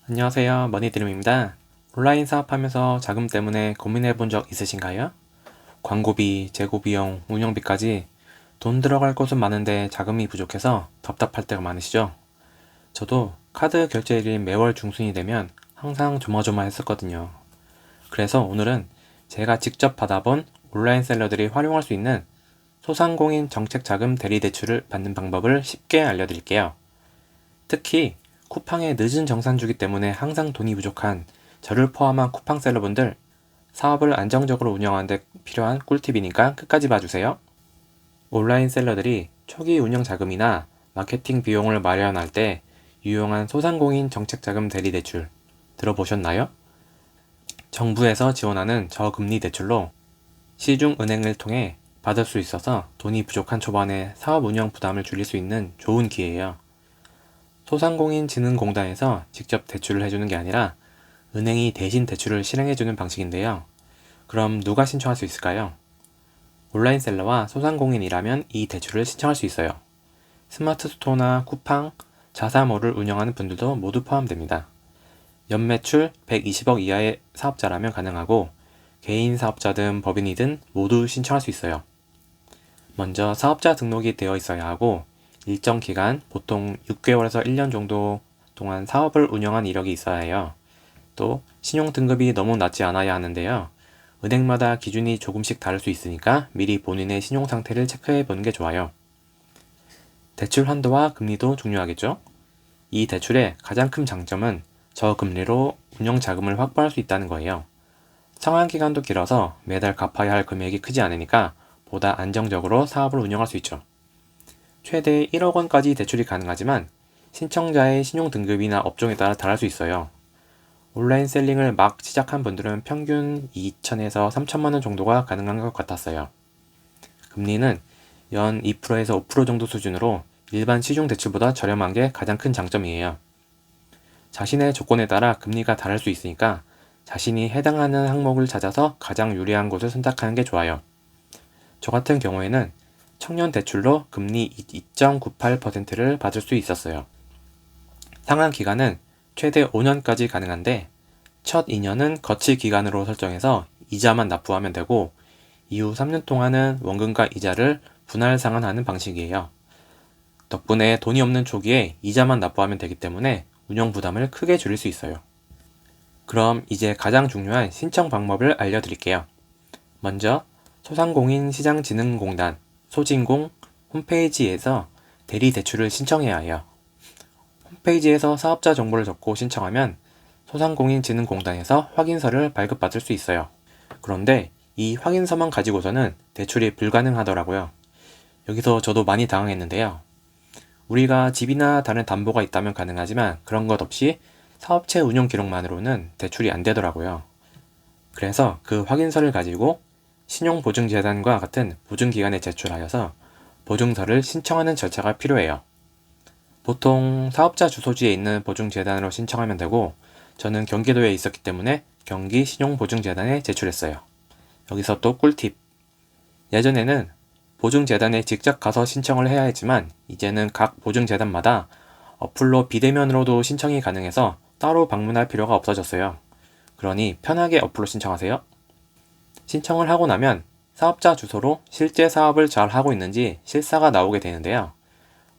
안녕하세요. 머니드림입니다. 온라인 사업하면서 자금 때문에 고민해 본 적 있으신가요? 광고비, 재고비용, 운영비까지 돈 들어갈 곳은 많은데 자금이 부족해서 답답할 때가 많으시죠? 저도 카드 결제일인 매월 중순이 되면 항상 조마조마했었거든요. 그래서 오늘은 제가 직접 받아본 온라인 셀러들이 활용할 수 있는 소상공인 정책자금 대리대출을 받는 방법을 쉽게 알려드릴게요. 특히 쿠팡의 늦은 정산주기 때문에 항상 돈이 부족한 저를 포함한 쿠팡셀러분들, 사업을 안정적으로 운영하는 데 필요한 꿀팁이니까 끝까지 봐주세요. 온라인 셀러들이 초기 운영 자금이나 마케팅 비용을 마련할 때 유용한 소상공인 정책자금 대리대출 들어보셨나요? 정부에서 지원하는 저금리 대출로 시중은행을 통해 받을 수 있어서 돈이 부족한 초반에 사업 운영 부담을 줄일 수 있는 좋은 기회예요. 소상공인진흥공단에서 직접 대출을 해주는 게 아니라 은행이 대신 대출을 실행해주는 방식인데요. 그럼 누가 신청할 수 있을까요? 온라인 셀러와 소상공인이라면 이 대출을 신청할 수 있어요. 스마트 스토어나 쿠팡, 자사몰을 운영하는 분들도 모두 포함됩니다. 연매출 120억 이하의 사업자라면 가능하고 개인 사업자든 법인이든 모두 신청할 수 있어요. 먼저 사업자 등록이 되어 있어야 하고 일정 기간, 보통 6개월에서 1년 정도 동안 사업을 운영한 이력이 있어야 해요. 또 신용 등급이 너무 낮지 않아야 하는데요. 은행마다 기준이 조금씩 다를 수 있으니까 미리 본인의 신용 상태를 체크해 보는 게 좋아요. 대출 한도와 금리도 중요하겠죠? 이 대출의 가장 큰 장점은 저금리로 운영 자금을 확보할 수 있다는 거예요. 상환 기간도 길어서 매달 갚아야 할 금액이 크지 않으니까 보다 안정적으로 사업을 운영할 수 있죠. 최대 1억 원까지 대출이 가능하지만 신청자의 신용 등급이나 업종에 따라 다를 수 있어요. 온라인 셀링을 막 시작한 분들은 평균 2천에서 3천만 원 정도가 가능한 것 같았어요. 금리는 연 2%에서 5% 정도 수준으로 일반 시중 대출보다 저렴한 게 가장 큰 장점이에요. 자신의 조건에 따라 금리가 다를 수 있으니까 자신이 해당하는 항목을 찾아서 가장 유리한 곳을 선택하는 게 좋아요. 저 같은 경우에는 청년 대출로 금리 2.98%를 받을 수 있었어요. 상환 기간은 최대 5년까지 가능한데 첫 2년은 거치 기간으로 설정해서 이자만 납부하면 되고 이후 3년 동안은 원금과 이자를 분할 상환하는 방식이에요. 덕분에 돈이 없는 초기에 이자만 납부하면 되기 때문에 운영 부담을 크게 줄일 수 있어요. 그럼 이제 가장 중요한 신청 방법을 알려드릴게요. 먼저 소상공인시장진흥공단 소진공 홈페이지에서 대리대출을 신청해야 해요. 홈페이지에서 사업자 정보를 적고 신청하면 소상공인진흥공단에서 확인서를 발급받을 수 있어요. 그런데 이 확인서만 가지고서는 대출이 불가능하더라고요. 여기서 저도 많이 당황했는데요. 우리가 집이나 다른 담보가 있다면 가능하지만 그런 것 없이 사업체 운영 기록만으로는 대출이 안 되더라고요. 그래서 그 확인서를 가지고 신용보증재단과 같은 보증기관에 제출하여서 보증서를 신청하는 절차가 필요해요. 보통 사업자 주소지에 있는 보증재단으로 신청하면 되고 저는 경기도에 있었기 때문에 경기 신용보증재단에 제출했어요. 여기서 또 꿀팁. 예전에는 보증재단에 직접 가서 신청을 해야 했지만 이제는 각 보증재단마다 어플로 비대면으로도 신청이 가능해서 따로 방문할 필요가 없어졌어요. 그러니 편하게 어플로 신청하세요. 신청을 하고 나면 사업자 주소로 실제 사업을 잘 하고 있는지 실사가 나오게 되는데요.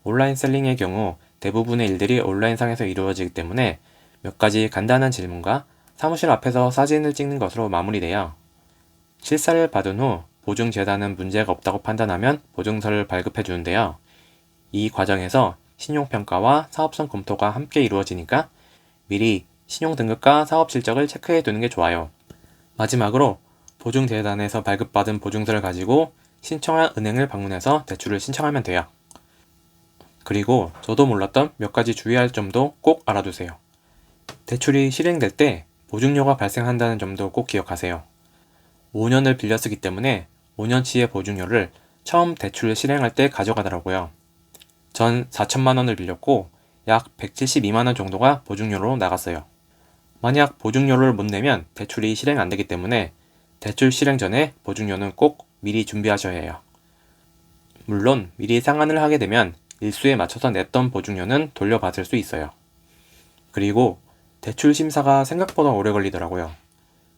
온라인 셀링의 경우 대부분의 일들이 온라인상에서 이루어지기 때문에 몇 가지 간단한 질문과 사무실 앞에서 사진을 찍는 것으로 마무리돼요. 실사를 받은 후 보증재단은 문제가 없다고 판단하면 보증서를 발급해 주는데요. 이 과정에서 신용평가와 사업성 검토가 함께 이루어지니까 미리 신용등급과 사업실적을 체크해 두는 게 좋아요. 마지막으로 보증재단에서 발급받은 보증서를 가지고 신청한 은행을 방문해서 대출을 신청하면 돼요. 그리고 저도 몰랐던 몇 가지 주의할 점도 꼭 알아두세요. 대출이 실행될 때 보증료가 발생한다는 점도 꼭 기억하세요. 5년을 빌려 쓰기 때문에 5년치의 보증료를 처음 대출 실행할 때 가져가더라고요. 전 4천만 원을 빌렸고 약 172만 원 정도가 보증료로 나갔어요. 만약 보증료를 못 내면 대출이 실행 안 되기 때문에 대출 실행 전에 보증료는 꼭 미리 준비하셔야 해요. 물론 미리 상환을 하게 되면 일수에 맞춰서 냈던 보증료는 돌려받을 수 있어요. 그리고 대출 심사가 생각보다 오래 걸리더라고요.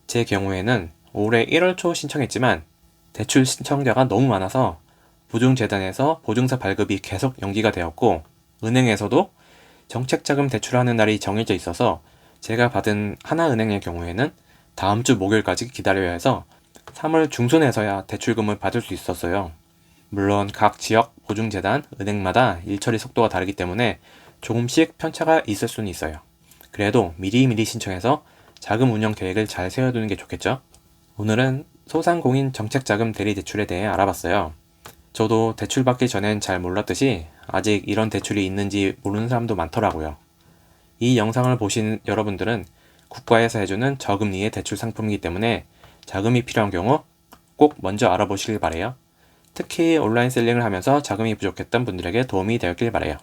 제 경우에는 올해 1월 초 신청했지만 대출 신청자가 너무 많아서 보증재단에서 보증서 발급이 계속 연기가 되었고, 은행에서도 정책자금 대출하는 날이 정해져 있어서 제가 받은 하나은행의 경우에는 다음 주 목요일까지 기다려야 해서 3월 중순에서야 대출금을 받을 수 있었어요. 물론 각 지역 보증재단, 은행마다 일처리 속도가 다르기 때문에 조금씩 편차가 있을 수는 있어요. 그래도 미리미리 신청해서 자금 운영 계획을 잘 세워두는 게 좋겠죠? 오늘은 소상공인 정책자금 대리대출에 대해 알아봤어요. 저도 대출 받기 전엔 잘 몰랐듯이 아직 이런 대출이 있는지 모르는 사람도 많더라고요. 이 영상을 보신 여러분들은 국가에서 해주는 저금리의 대출 상품이기 때문에 자금이 필요한 경우 꼭 먼저 알아보시길 바래요. 특히 온라인 셀링을 하면서 자금이 부족했던 분들에게 도움이 되었길 바래요.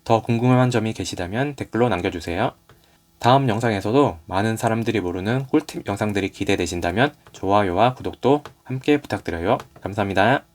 더 궁금한 점이 계시다면 댓글로 남겨주세요. 다음 영상에서도 많은 사람들이 모르는 꿀팁 영상들이 기대되신다면 좋아요와 구독도 함께 부탁드려요. 감사합니다.